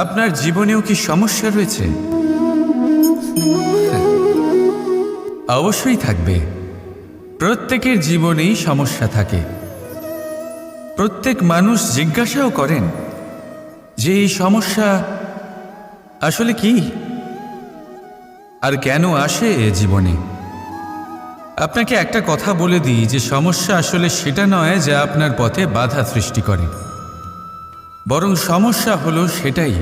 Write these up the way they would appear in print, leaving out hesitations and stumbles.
আপনার জীবনেও কি সমস্যা রয়েছে? অবশ্যই থাকবে। প্রত্যেকের জীবনেই সমস্যা থাকে। প্রত্যেক মানুষ জিজ্ঞাসাও করেন যে এই সমস্যা আসলে কি আর কেন আসে এ জীবনে। আপনাকে একটা কথা বলে দিই যে সমস্যা আসলে সেটা নয় যা আপনার পথে বাধা সৃষ্টি করে, বরং সমস্যা হলো সেটাই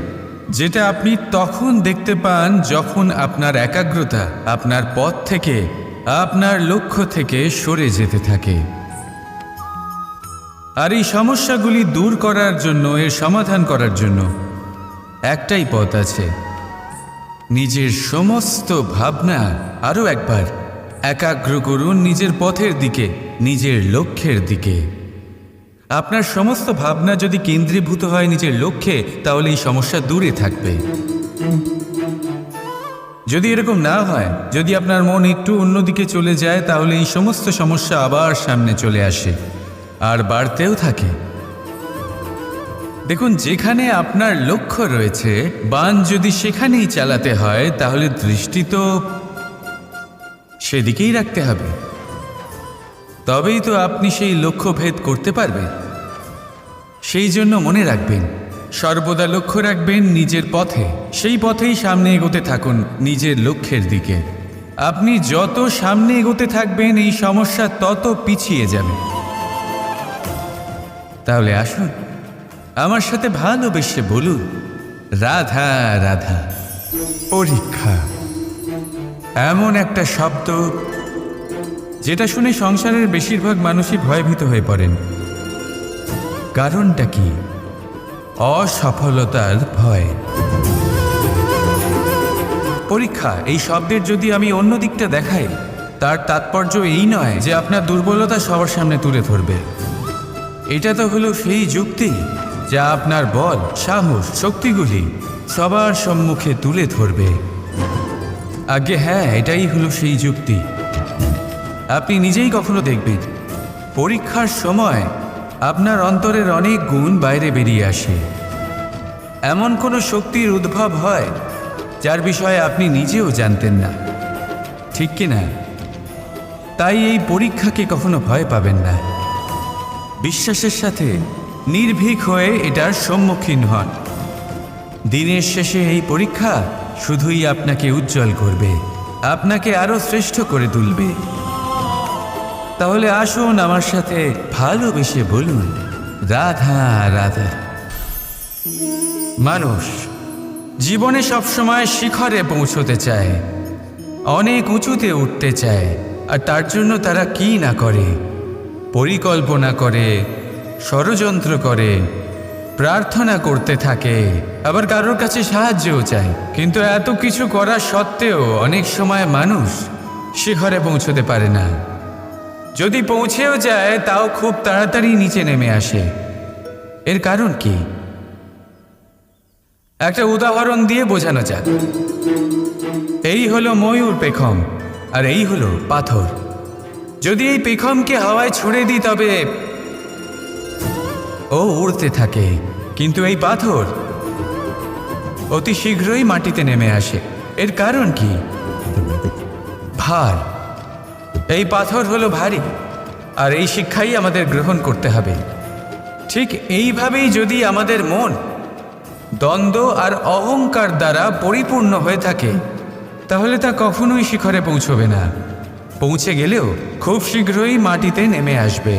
যেটা আপনি তখন দেখতে পান যখন আপনার একাগ্রতা আপনার পথ থেকে, আপনার লক্ষ্য থেকে সরে যেতে থাকে। আর এই সমস্যাগুলি দূর করার জন্য, এর সমাধান করার জন্য একটাই পথ আছে। নিজের সমস্ত ভাবনা আরও একবার একাগ্র করুন নিজের পথের দিকে, নিজের লক্ষ্যের দিকে। আপনার সমস্ত ভাবনা যদি কেন্দ্রীভূত হয় নিজের লক্ষ্যে, তাহলে এই সমস্যা দূরে থাকবে। যদি এরকম না হয়, যদি আপনার মন একটু অন্যদিকে চলে যায়, তাহলে এই সমস্ত সমস্যা আবার সামনে চলে আসে আর বাড়তেও থাকে। দেখুন, যেখানে আপনার লক্ষ্য রয়েছে, বান যদি সেখানেই চালাতে হয়, তাহলে দৃষ্টি তো সেদিকেই রাখতে হবে। তবেই তো আপনি সেই লক্ষ্য ভেদ করতে পারবেন। সেই জন্য মনে রাখবেন, সর্বদা লক্ষ্য রাখবেন নিজের পথে, সেই পথেই সামনে এগোতে থাকুন নিজের লক্ষ্যের দিকে। আপনি যত সামনে এগোতে থাকবেন, এই সমস্যা তত পিছিয়ে যাবে। তাহলে আসুন, আমার সাথে ভালোবেসে বলুন, রাধা রাধা। পরীক্ষা এমন একটা শব্দ যেটা শুনে সংসারের বেশিরভাগ মানুষই ভয়ভীত হয়ে পড়েন। কারণটা কি? অসফলতার ভয়। পরীক্ষা এই শব্দের যদি আমি অন্য দিকটা দেখাই, তার তাৎপর্য এই নয় যে আপনার দুর্বলতা সবার সামনে তুলে ধরবে। এটা তো হলো সেই যুক্তি যা আপনার বল, সাহস, শক্তিগুলি সবার সম্মুখে তুলে ধরবে। আগে হ্যাঁ, এটাই হলো সেই যুক্তি। আপনি নিজেই কখনো দেখবেন, পরীক্ষার সময় আপনার অন্তরের অনেক গুণ বাইরে বেরিয়ে আসে। এমন কোনো শক্তির উদ্ভব হয় যার বিষয়ে আপনি নিজেও জানতেন না, ঠিক কিনা? তাই এই পরীক্ষাকে কখনো ভয় পাবেন না। বিশ্বাসের সাথে নির্ভীক হয়ে এটার সম্মুখীন হন। দিনের শেষে এই পরীক্ষা শুধুই আপনাকে উজ্জ্বল করবে, আপনাকে আরো শ্রেষ্ঠ করে তুলবে। তাহলে আসুন আমার সাথে ভালোবেসে বলুন, রাধা রাধা। মানুষ জীবনে সবসময় শিখরে পৌঁছতে চায়, অনেক উঁচুতে উঠতে চায়, আর তার জন্য তারা কি না করে, পরিকল্পনা করে, ষড়যন্ত্র করে, প্রার্থনা করতে থাকে, আবার কারোর কাছে সাহায্যও চায়। কিন্তু এত কিছু করা সত্ত্বেও অনেক সময় মানুষ শিখরে পৌঁছতে পারে না। যদি পৌঁছেও যায়, তাও খুব তাড়াতাড়ি নিচে নেমে আসে। এর কারণ কি? একটা উদাহরণ দিয়ে বোঝানো যাক। এই হলো ময়ূর পেখম, আর এই হলো পাথর। যদি এই পেখমকে হাওয়ায় ছুড়ে দিই, তবে ও উড়তে থাকে, কিন্তু এই পাথর অতি শীঘ্রই মাটিতে নেমে আসে। এর কারণ কি? ভার। এই পাথর হলো ভারী, আর এই শিক্ষাই আমাদের গ্রহণ করতে হবে। ঠিক এইভাবেই যদি আমাদের মন দ্বন্দ্ব আর অহংকার দ্বারা পরিপূর্ণ হয়ে থাকে, তাহলে তা কখনোই শিখরে পৌঁছবে না। পৌঁছে গেলেও খুব শীঘ্রই মাটিতে নেমে আসবে।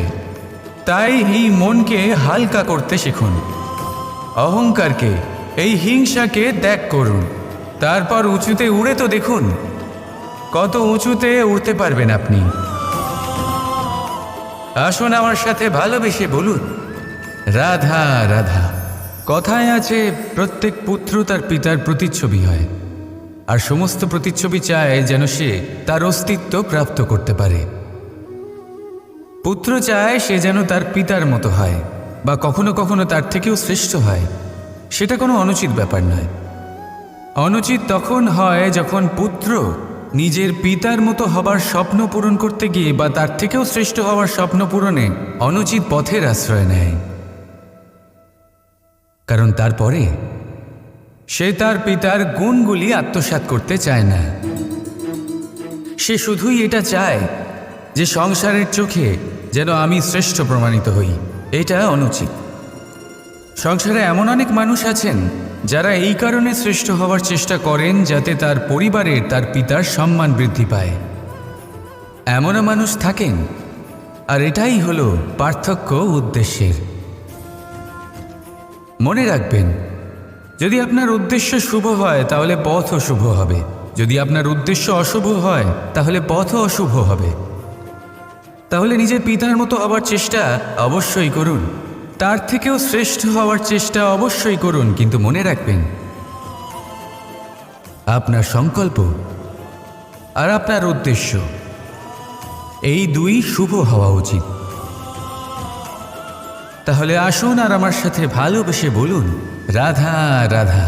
তাই এই মনকে হালকা করতে শিখুন, অহংকারকে, এই হিংসাকে ত্যাগ করুন। তারপর উঁচুতে উড়ে তো দেখুন, কত উঁচুতে উড়তে পারবেন আপনি। আসুন আমার সাথে ভালোবেসে বলুন, রাধা রাধা। কথায় আছে, প্রত্যেক পুত্র তার পিতার প্রতিচ্ছবি হয়, আর সমস্ত প্রতিচ্ছবি চায় যেন সে তার অস্তিত্ব প্রাপ্ত করতে পারে। পুত্র চায় সে যেন তার পিতার মতো হয়, বা কখনো কখনো তার থেকেও শ্রেষ্ঠ হয়। সেটা কোনো অনুচিত ব্যাপার নয়। অনুচিত তখন হয় যখন পুত্র নিজের পিতার মতো হবার স্বপ্ন পূরণ করতে গিয়ে, বা তার থেকেও শ্রেষ্ঠ হওয়ার স্বপ্ন পূরণে অনুচিত পথের আশ্রয় নেয়। কারণ তারপরে সে তার পিতার গুণগুলি আত্মসাৎ করতে চায় না। সে শুধুই এটা চায় যে সংসারের চোখে যেন আমি শ্রেষ্ঠ প্রমাণিত হই। এটা অনুচিত। সংসারে এমন অনেক মানুষ আছেন যারা এই কারণে শ্রেষ্ঠ হওয়ার চেষ্টা করেন যাতে তার পরিবারের তার পিতার সম্মান বৃদ্ধি পায়। এমনও মানুষ থাকেন, আর এটাই হলো পার্থক্য উদ্দেশ্যের। মনে রাখবেন, যদি আপনার উদ্দেশ্য শুভ হয় তাহলে পথও শুভ হবে, যদি আপনার উদ্দেশ্য অশুভ হয় তাহলে পথও অশুভ হবে। তাহলে নিজের পিতার মতো হওয়ার চেষ্টা অবশ্যই করুন, তার থেকেও শ্রেষ্ঠ হওয়ার চেষ্টা অবশ্যই করুন, কিন্তু মনে রাখবেন আপনার সংকল্প আর আপনার উদ্দেশ্য এই দুই শুভ হওয়া উচিত। তাহলে আসুন আর আমার সাথে ভালোবেসে বলুন, রাধা রাধা।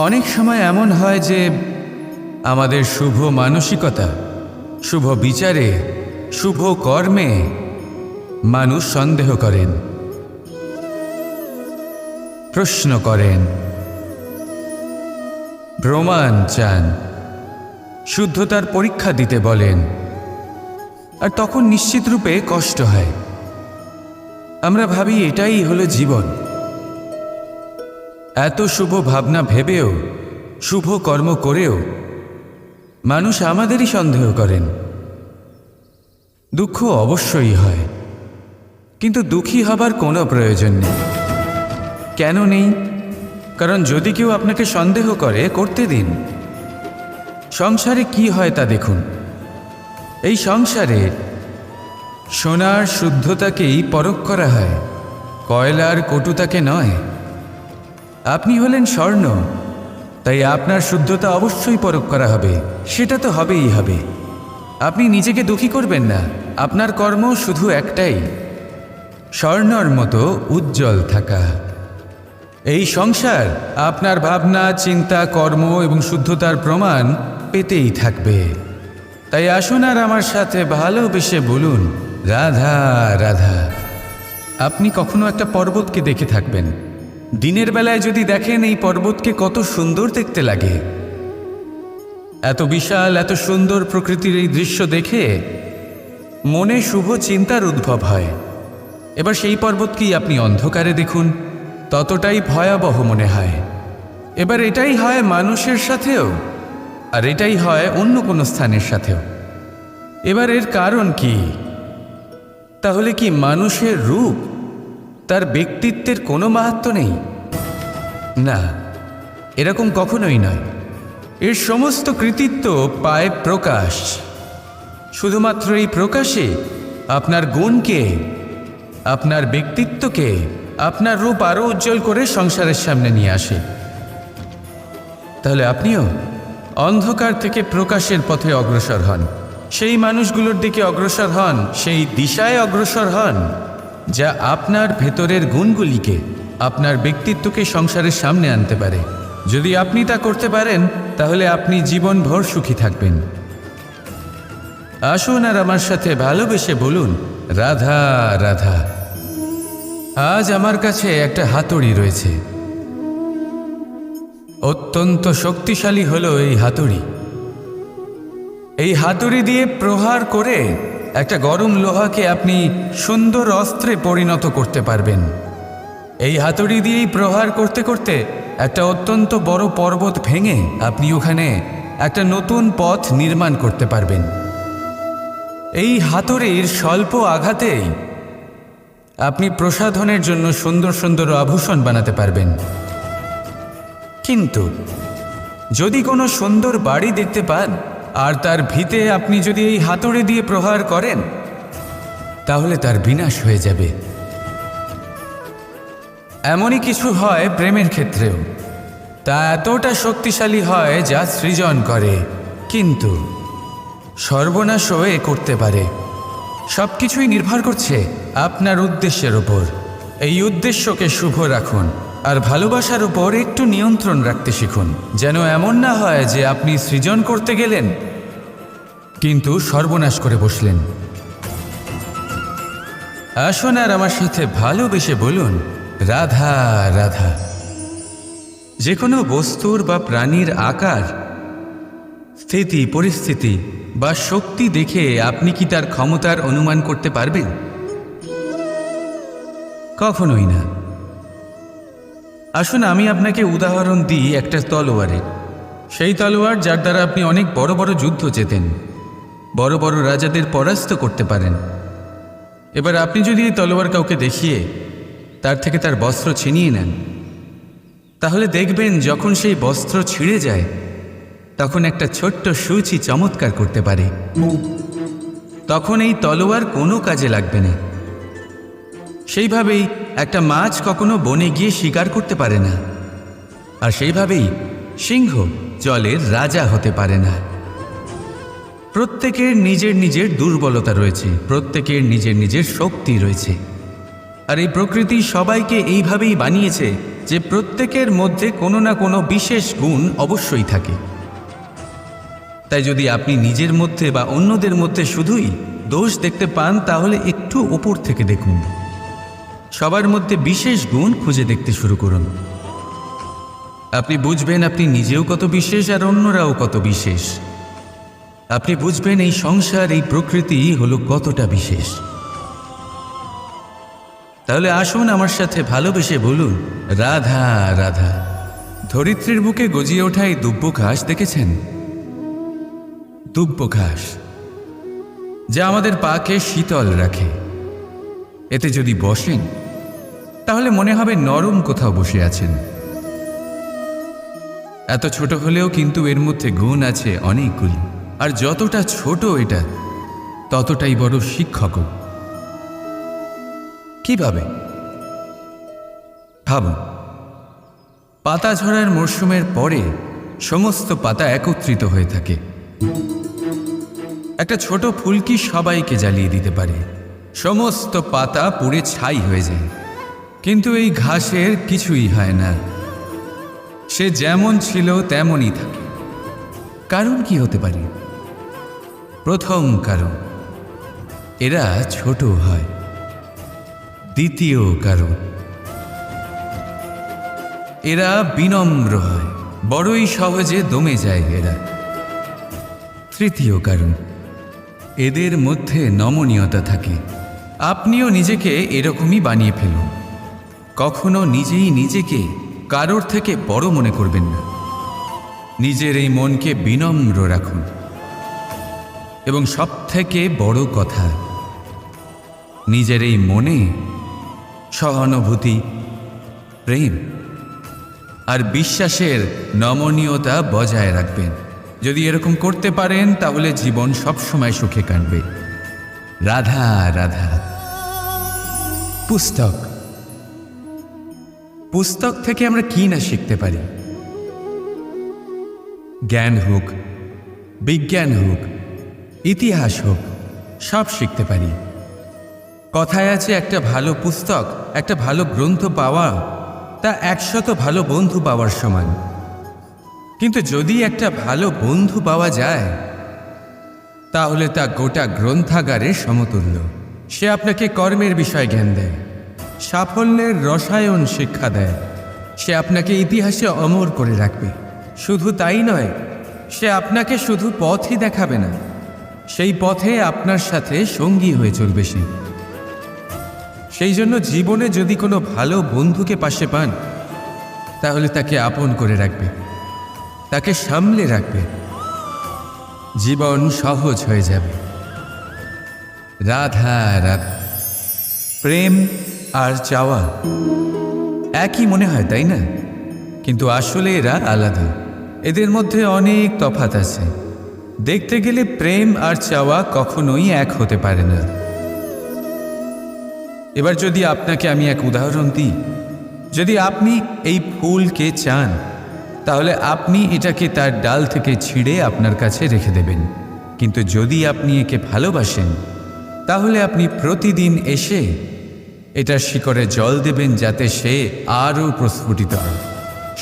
অনেক সময় এমন হয় যে আমাদের শুভ মানসিকতা, শুভ বিচারে, শুভ কর্মে মানুষ সন্দেহ করেন, প্রশ্ন করেন, প্রমাণ চান, শুদ্ধতার পরীক্ষা দিতে বলেন, আর তখন নিশ্চিত রূপে কষ্ট হয়। আমরা ভাবি এটাই হলো জীবন। এত শুভ ভাবনা ভেবেও, শুভ কর্ম করেও মানুষ আমাদেরই সন্দেহ করেন। দুঃখ অবশ্যই হয়, কিন্তু দুঃখী হবার কোনো প্রয়োজন নেই। কেন নেই? কারণ যদি কেউ আপনাকে সন্দেহ করে, করতে দিন। সংসারে কি হয় তা দেখুন। এই সংসারে সোনার শুদ্ধতাকেই পরখ করা হয়, কয়লার কটুতাকে নয়। আপনি হলেন স্বর্ণ, তাই আপনার শুদ্ধতা অবশ্যই পরখ করা হবে, সেটা তো হবেই হবে। আপনি নিজেকে দুঃখী করবেন না। আপনার কর্ম শুধু একটাই, স্বর্ণর মতো উজ্জ্বল থাকা। এই সংসার আপনার ভাবনা, চিন্তা, কর্ম এবং শুদ্ধতার প্রমাণ পেতেই থাকবে। তাই আসুন আর আমার সাথে ভালোবেসে বলুন, রাধা রাধা। আপনি কখনো একটা পর্বতকে দেখে থাকবেন। দিনের বেলায় যদি দেখেন এই পর্বতকে কত সুন্দর দেখতে লাগে, এত বিশাল, এত সুন্দর প্রকৃতির এই দৃশ্য দেখে মনে শুভ চিন্তার উদ্ভব হয়। এবার সেই পর্বতকেই আপনি অন্ধকারে দেখুন, ততটাই ভয়াবহ মনে হয়। এবার এটাই হয় মানুষের সাথেও, আর এটাই হয় অন্য কোনো স্থানের সাথেও। এবার এর কারণ কি? তাহলে কি মানুষের রূপ, তার ব্যক্তিত্বের কোনো মাহাত্ম্য নেই? না, এরকম কখনোই নয়। এর সমস্ত কৃতিত্ব পায় প্রকাশ। শুধুমাত্র এই প্রকাশে আপনার গুণকে, আপনার ব্যক্তিত্বকে, আপনার রূপ আরও উজ্জ্বল করে সংসারের সামনে নিয়ে আসে। তাহলে আপনিও অন্ধকার থেকে প্রকাশের পথে অগ্রসর হন, সেই মানুষগুলোর দিকে অগ্রসর হন, সেই দিশায় অগ্রসর হন যা আপনার ভেতরের গুণগুলিকে, আপনার ব্যক্তিত্বকে সংসারের সামনে আনতে পারে। যদি আপনি তা করতে পারেন তাহলে আপনি জীবনভর সুখী থাকবেন। আসুন আর আমার সাথে ভালোবেসে বলুন, রাধা রাধা। আজ আমার কাছে একটা হাতুড়ি রয়েছে। অত্যন্ত শক্তিশালী হলো এই হাতুড়ি। এই হাতুড়ি দিয়ে প্রহার করে একটা গরম লোহাকে আপনি সুন্দর অস্ত্রে পরিণত করতে পারবেন। এই হাতুড়ি দিয়েই প্রহার করতে করতে একটা অত্যন্ত বড় পর্বত ভেঙে আপনি ওখানে একটা নতুন পথ নির্মাণ করতে পারবেন। এই হাতুড়ির স্বল্প আঘাতেই আপনি প্রসাধনের জন্য সুন্দর সুন্দর আভূষণ বানাতে পারবেন। কিন্তু যদি কোনো সুন্দর বাড়ি দেখতে পান আর তার ভিতে আপনি যদি এই হাতুড়ি দিয়ে প্রহার করেন, তাহলে তার বিনাশ হয়ে যাবে। এমনই কিছু হয় প্রেমের ক্ষেত্রেও। তা এতটা শক্তিশালী হয় যা সৃজন করে, কিন্তু সর্বনাশও এ করতে পারে। সব কিছুই নির্ভর করছে আপনার উদ্দেশ্যের ওপর। এই উদ্দেশ্যকে শুভ রাখুন আর ভালোবাসার উপর একটু নিয়ন্ত্রণ রাখতে শিখুন, যেন এমন না হয় যে আপনি সৃজন করতে গেলেন কিন্তু সর্বনাশ করে বসলেন। আসুন আর আমার সাথে ভালোবেসে বলুন, রাধা রাধা। যে কোনো বস্তুর বা প্রাণীর আকার, স্থিতি, পরিস্থিতি বা শক্তি দেখে আপনি কি তার ক্ষমতার অনুমান করতে পারবেন? কখনোই না। আসুন আমি আপনাকে উদাহরণ দিই একটা তলোয়ারের। সেই তলোয়ার যার দ্বারা আপনি অনেক বড় বড় যুদ্ধ জেতেন, বড় বড় রাজাদের পরাস্ত করতে পারেন। এবার আপনি যদি এই তলোয়ার কাউকে দেখিয়ে তার থেকে তার বস্ত্র ছিনিয়ে নেন, তাহলে দেখবেন যখন সেই বস্ত্র ছিঁড়ে যায় তখন একটা ছোট্ট সূচি চমৎকার করতে পারে। তখন এই তলোয়ার কোনো কাজে লাগবে না। সেইভাবেই একটা মাছ কখনো বনে গিয়ে শিকার করতে পারে না, আর সেইভাবেই সিংহ জলের রাজা হতে পারে না। প্রত্যেকের নিজের নিজের দুর্বলতা রয়েছে, প্রত্যেকের নিজের নিজের শক্তি রয়েছে, আর এই প্রকৃতি সবাইকে এইভাবেই বানিয়েছে যে প্রত্যেকের মধ্যে কোনো না কোনো বিশেষ গুণ অবশ্যই থাকে। তাই যদি আপনি নিজের মধ্যে বা অন্যদের মধ্যে শুধুই দোষ দেখতে পান, তাহলে একটু ওপর থেকে দেখুন, সবার মধ্যে বিশেষ গুণ খুঁজে দেখতে শুরু করুন। আপনি বুঝবেন আপনি নিজেও কত বিশেষ আর অন্যরাও কত বিশেষ। আপনি বুঝবেন এই সংসার, এই প্রকৃতি হলো কতটা বিশেষ। তাহলে আসুন আমার সাথে ভালোবেসে বলুন রাধা রাধা। ধরিত্রীর বুকে গজিয়ে ওঠা এই দুব্য ঘাস দেখেছেন? দুব্য ঘাস যা আমাদের পাকে শীতল রাখে। এতে যদি বসেন তাহলে মনে হবে নরম কোথাও বসে আছেন। এত ছোট হলেও কিন্তু এর মধ্যে গুণ আছে অনেকগুলি, আর যতটা ছোট এটা ততটাই বড় শিক্ষকও। কিভাবে? ভাবুন, পাতা ঝরার মরশুমের পরে সমস্ত পাতা একত্রিত হয়ে থাকে। একটা ছোট ফুলকি সবাইকে জ্বালিয়ে দিতে পারে, সমস্ত পাতা পুড়ে ছাই হয়ে যায়। কিন্তু এই ঘাসের কিছুই হয় না, সে যেমন ছিল তেমনই থাকে। কারণ কি হতে পারে? প্রথম কারণ, এরা ছোট হয়। দ্বিতীয় কারণ, এরা বিনম্র হয়, বড়ই সহজে দমে যায় এরা। তৃতীয় কারণ, এদের মধ্যে নমনীয়তা থাকে। আপনিও নিজেকে এরকমই বানিয়ে ফেলুন। কখনো নিজেই নিজেকে কারোর থেকে বড় মনে করবেন না। নিজের এই মনকে বিনম্র রাখুন। এবং সবথেকে বড় কথা, নিজের এই মনে সহানুভূতি, প্রেম আর বিশ্বাসের নমনীয়তা বজায় রাখবেন। যদি এরকম করতে পারেন তাহলে জীবন সবসময় সুখে কাটবে। রাধা রাধা। পুস্তক, পুস্তক থেকে আমরা কি না শিখতে পারি। জ্ঞান হোক, বিজ্ঞান হোক, ইতিহাস হোক, সব শিখতে পারি। কথায় আছে একটা ভালো পুস্তক, একটা ভালো গ্রন্থ পাওয়া তা 100 ভালো বন্ধু পাওয়ার সমান। কিন্তু যদি একটা ভালো বন্ধু পাওয়া যায় তাহলে তা গোটা গ্রন্থাগারের সমতুল্য। সে আপনাকে কর্মের বিষয় জ্ঞান দেয়, সাফল্যের রসায়ন শিক্ষা দেয়, সে আপনাকে ইতিহাসে অমর করে রাখবে। শুধু তাই নয়, সে আপনাকে শুধু পথই দেখাবে না, সেই পথে আপনার সাথে সঙ্গী হয়ে চলবে সে। সেই জন্য জীবনে যদি কোনো ভালো বন্ধুকে পাশে পান তাহলে তাকে আপন করে রাখবে, তাকে সামলে রাখবে, জীবন সহজ হয়ে যাবে। রাধা রাধা। প্রেম আর চাওয়া একই মনে হয়, তাই না? কিন্তু আসলে এরা আলাদা। এদের মধ্যে অনেক তফাৎ আছে। দেখতে গেলে প্রেম আর চাওয়া কখনোই এক হতে পারে না। এবার যদি আপনাকে আমি এক উদাহরণ দিই, যদি আপনি এই ফুলকে চান তাহলে আপনি এটাকে তার ডাল থেকে ছিঁড়ে আপনার কাছে রেখে দেবেন। কিন্তু যদি আপনি একে ভালোবাসেন তাহলে আপনি প্রতিদিন এসে এটার শিকড়ে জল দেবেন যাতে সে আরও প্রস্ফুটিত হয়।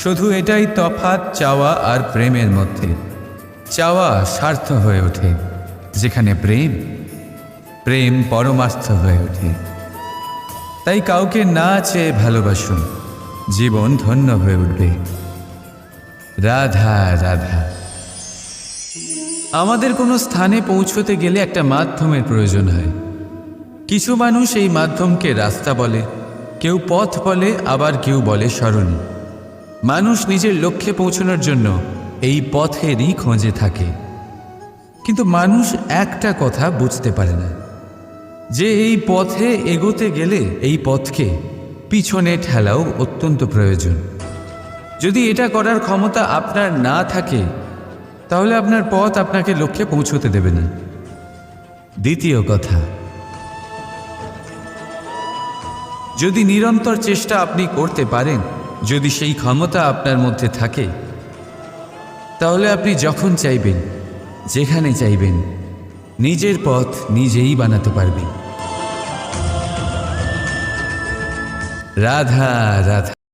শুধু এটাই তফাৎ চাওয়া আর প্রেমের মধ্যে। চাওয়া স্বার্থ হয়ে ওঠে, যেখানে প্রেম, প্রেম পরমার্থ হয়ে ওঠে। তাই কাউকে না চেয়ে ভালোবাসুন, জীবন ধন্য হয়ে উঠবে। রাধা রাধা। আমাদের কোনো স্থানে পৌঁছতে গেলে একটা মাধ্যমের প্রয়োজন হয়। কিছু মানুষ এই মাধ্যমকে রাস্তা বলে, কেউ পথ বলে, আবার কেউ বলে সরণি। মানুষ নিজের লক্ষ্যে পৌঁছানোর জন্য এই পথেরই খোঁজে থাকে, কিন্তু মানুষ একটা কথা বুঝতে পারে না, যে এই পথে এগোতে গেলে এই পথকে পিছনে ঠেলাও অত্যন্ত প্রয়োজন। যদি এটা করার ক্ষমতা আপনার না থাকে, তাহলে আপনার পথ আপনাকে লক্ষ্যে পৌঁছতে দেবে না। দ্বিতীয় কথা, যদি নিরন্তর চেষ্টা আপনি করতে পারেন, যদি সেই ক্ষমতা আপনার মধ্যে থাকে, তাহলে আপনি যখন চাইবেন, যেখানে চাইবেন, নিজের পথ নিজেই বানাতে পারবেন। রাধা রাধা।